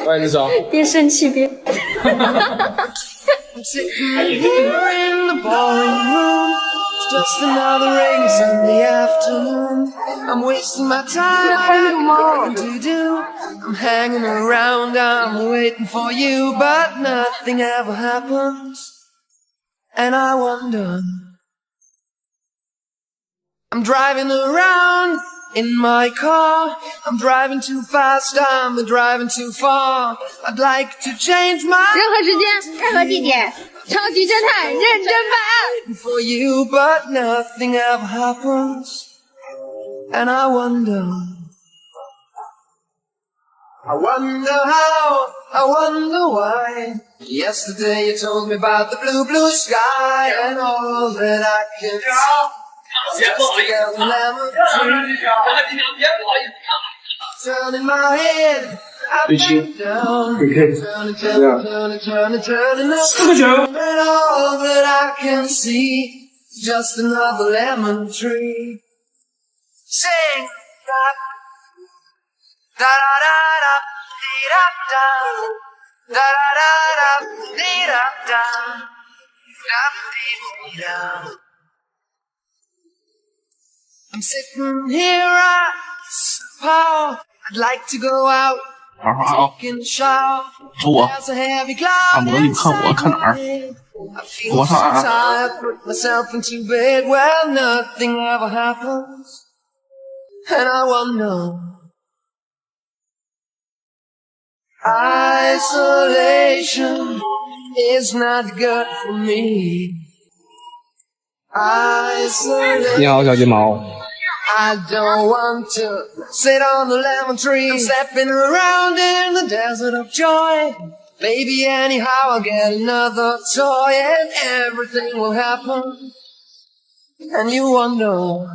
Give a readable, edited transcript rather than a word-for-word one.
喂，你说。边生气边。Just another rainy Sunday afternoon. I'm wasting my time. Nothing to do. I'm hanging around. I'm waiting for you, but nothing ever happens. And I wonder. I'm driving around in my car. I'm driving too fast. I'm driving too far. I'd like to change my. 任何时间，任何地点，超级侦探认真版。For you, but nothing ever happens, and I wonder how, I wonder why. Yesterday you told me about the blue, blue sky, and all that I can see. Just a yellow lemon tree. Turning my head. 对亲，OK， 这样。And all that I can see is just another lemon tree. Sing da da da da dee da da da da da dee da da da dee da. I'm sitting here at power. I'd like to go out. 好好好，瞅我，看我，你看我，看哪儿？我上啊！ Isolation is not good for me. 你好，小金毛。 I don't want to sit on the lemon tree. I'm stepping around in the desert of joy. Baby, anyhow, I'll get another toy and everything will happen. And you wonder